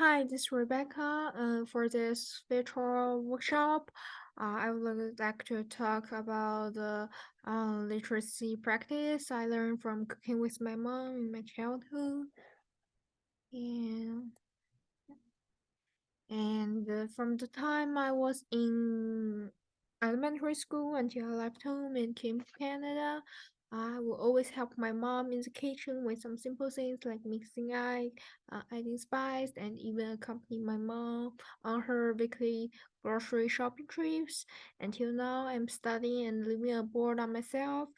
Hi, this is Rebecca. For this virtual workshop, I would like to talk about the literacy practice I learned from cooking with my mom in my childhood. And from the time I was in elementary school until I left home and came to Canada, I will always help my mom in the kitchen with some simple things like mixing egg, adding spice, and even accompany my mom on her weekly grocery shopping trips. Until now, I'm studying and living abroad on myself.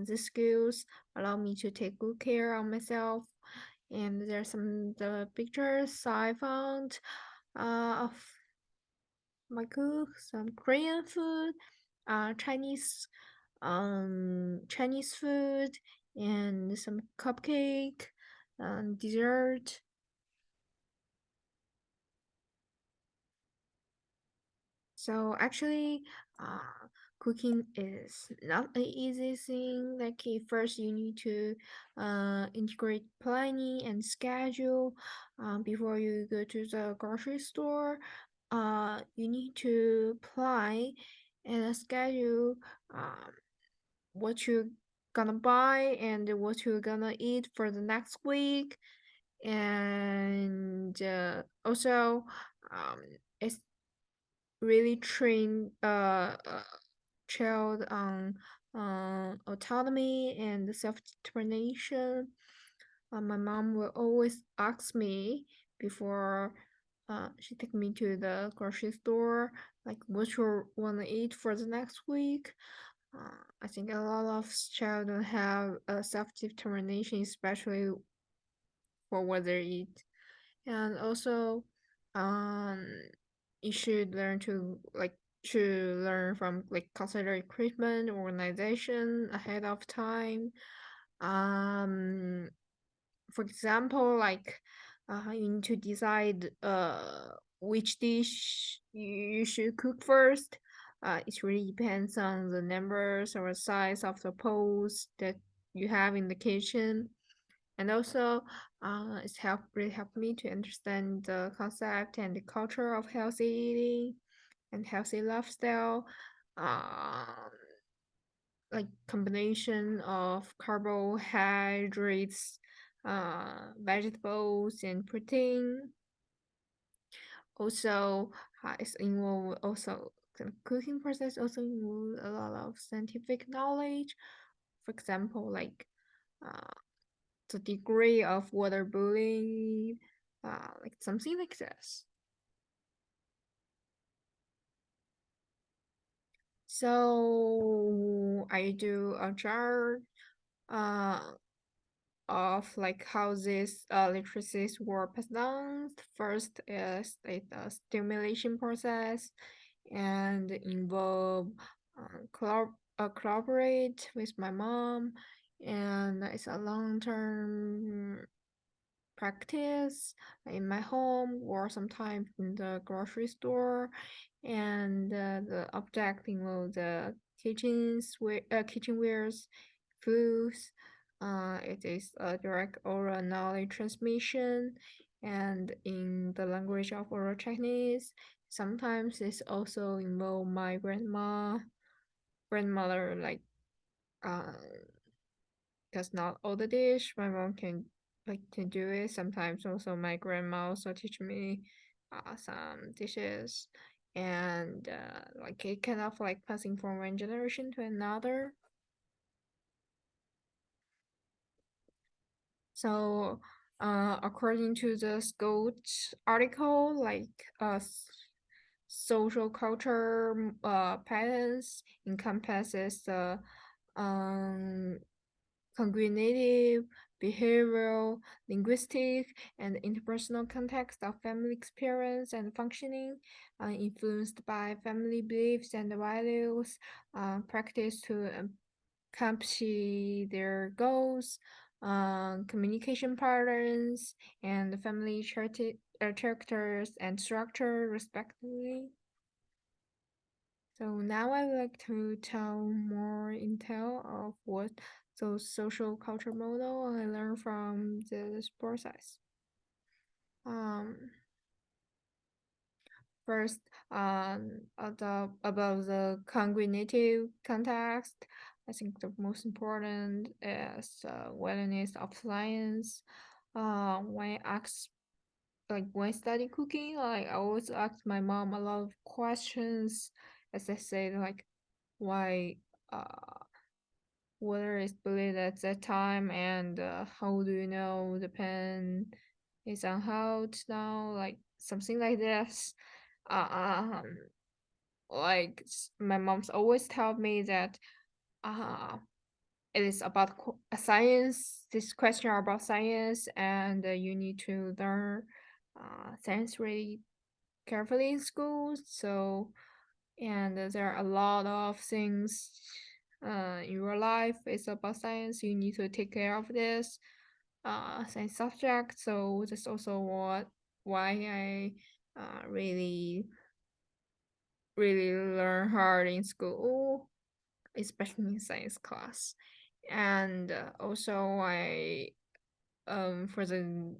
These skills allow me to take good care of myself. And there's some the pictures I found of my cook, some Korean food, Chinese food, and some cupcake, dessert. So actually, cooking is not an easy thing. Like first you need to integrate planning and schedule before you go to the grocery store. You need to plan and schedule um, what you're gonna buy and what you're gonna eat for the next week. And also, um, it's really train child on autonomy and self-determination. My mom will always ask me before she take me to the grocery store, like what you wanna eat for the next week. I think a lot of children have a self-determination, especially for what they eat. And also, um, you should learn to learn from like consider equipment organization ahead of time. Um, for example, you need to decide which dish you should cook first. It really depends on the numbers or size of the pots that you have in the kitchen. And also, really helped me to understand the concept and the culture of healthy eating and healthy lifestyle. Um, like combination of carbohydrates, vegetables, and protein. Also, it's involved also the cooking process also involves a lot of scientific knowledge. For example, uh, the degree of water boiling, like something like this. So I do a jar uh of like how this literacies were passed down. First is like the stimulation process and involve collaborate with my mom, and it's a long-term practice in my home or sometimes in the grocery store. And the object involve the kitchenwares, foods. It is a direct oral knowledge transmission, and in the language of oral Chinese, sometimes it's also involve my grandmother, like uh, because not all the dish my mom can do it. Sometimes also my grandma also teach me some dishes, and like it kind of like passing from one generation to another. So according to the Scott article, social culture patterns encompasses the um cognitive, behavioral, linguistic, and interpersonal context of family experience and functioning, influenced by family beliefs and values, practice to accomplish their goals, communication patterns, and family characters and structure, respectively. So now I would like to tell more intel of what those social culture model I learned from this process. Um, First, about the cognitive context, I think the most important is awareness of science. When I ask, like when I study cooking, like I always ask my mom a lot of questions. As I said, like why water is bleed at that time, and how do you know the pen is unheld now, like something like this. Um, like my mom's always tell me that uh it is about science. This question are about science, and you need to learn science really carefully in school. So, and there are a lot of things in your life is about science. You need to take care of this science subject. So that's also why I really learn hard in school, especially in science class. And also I for the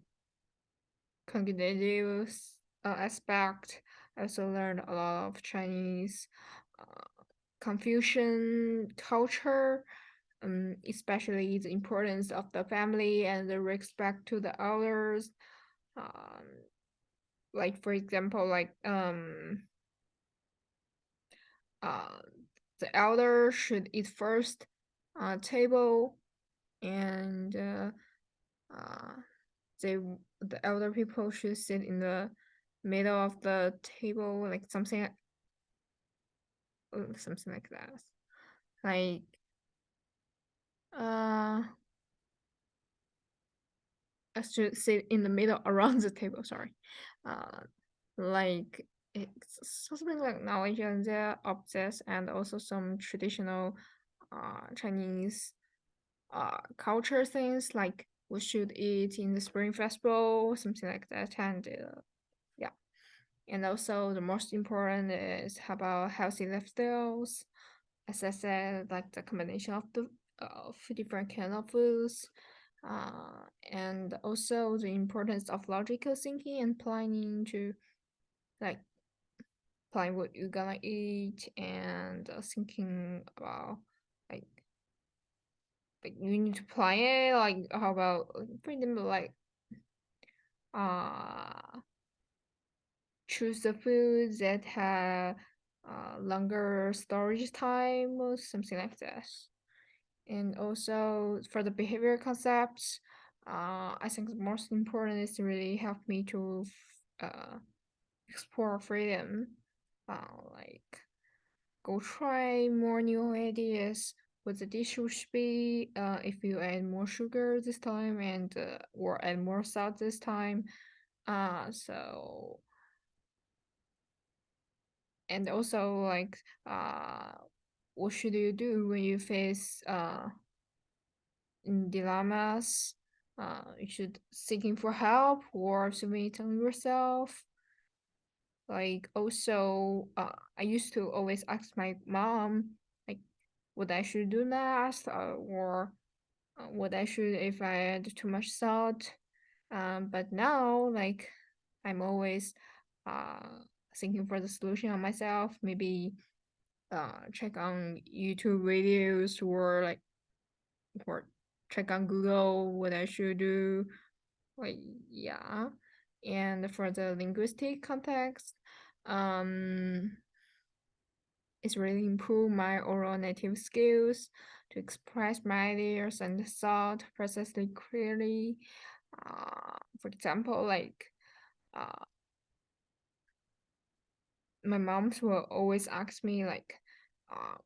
cognitive aspect, I also learned a lot of Chinese Confucian culture, especially the importance of the family and the respect to the elders. Um, like for example, like uh, the elder should eat first table, and uh, they the elder people should sit in the middle of the table, like something like that. Like uh, I should sit in the middle around the table. Sorry, uh, like it's something like knowledge and their objects, and also some traditional Chinese culture things like we should eat in the spring festival, something like that, and yeah. And also the most important is about healthy lifestyles. As I said, like the combination of the of different kind of foods, and also the importance of logical thinking and planning to like plan what you're gonna eat, and thinking about like you need to plan it. Like how about for example like uh choose the foods that have longer storage time or something like that. And also for the behavior concepts, I think the most important is to really help me to uh, explore freedom, like go try more new ideas. What the dish should be, if you add more sugar this time, and or add more salt this time. So and also like uh what should you do when you face dilemmas? You should seeking for help or submit on yourself. Like also I used to always ask my mom like what I should do next, or what I should if I add too much salt. But now like I'm always thinking for the solution on myself. Maybe check on YouTube videos, or check on Google what I should do. Like yeah. And for the linguistic context, um it's really improved my oral native skills to express my ideas and thought precisely clearly. For example, like uh, my moms will always ask me like, uh,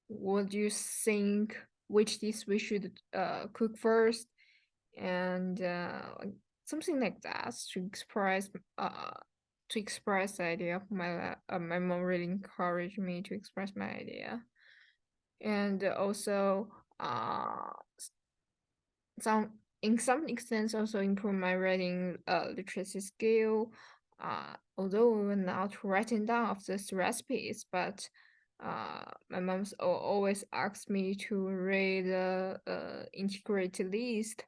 what do you think? Which dish we should cook first? And like something like that to express the idea of my mom really encouraged me to express my idea. And also uh some in some extent also improve my reading literacy skill, although we were not writing down of these recipes, but my mom's always asks me to read the integrated list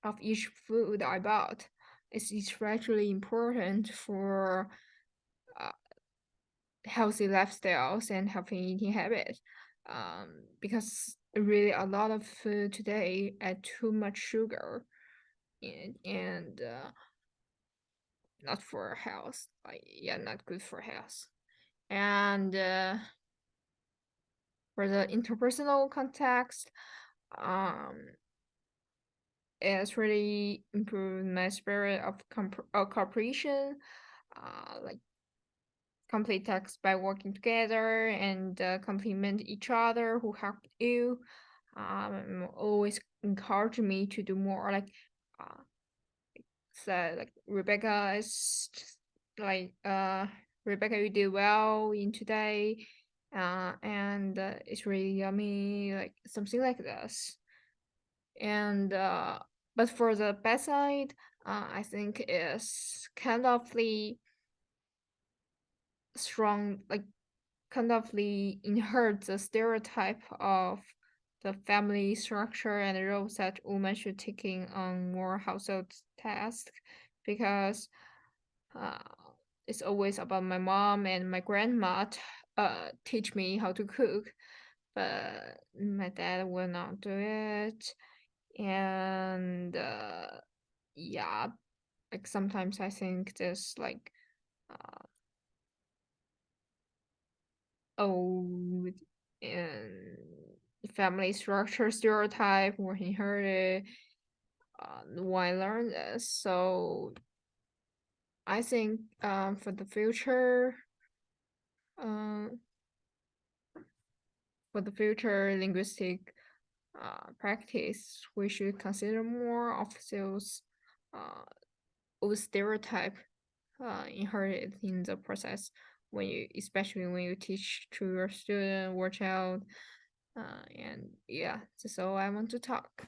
of each food I bought. It's especially important for healthy lifestyles and healthy eating habits. Because really a lot of food today add too much sugar and not for health. Like yeah, not good for health. And for the interpersonal context, um, it's really improved my spirit of cooperation. Like complete tasks by working together and complement each other who helped you. Always encourage me to do more. Uh, so like Rebecca is like Rebecca, you did well in today, and it's really yummy, like something like this. And but for the bad side, I think is kind of the strong, like kind of the inherit the stereotype of the family structure and the roles that women should taking on more household tasks because uh, it's always about my mom and my grandma teach me how to cook, but my dad will not do it. And yeah, like sometimes I think this like uh, old and family structure stereotype were inherited when I learned this. So I think um, for the future linguistic practice, we should consider more of those uh, old stereotype inherited in the process when you, especially when you teach to your student or child. And yeah, that's all I want to talk.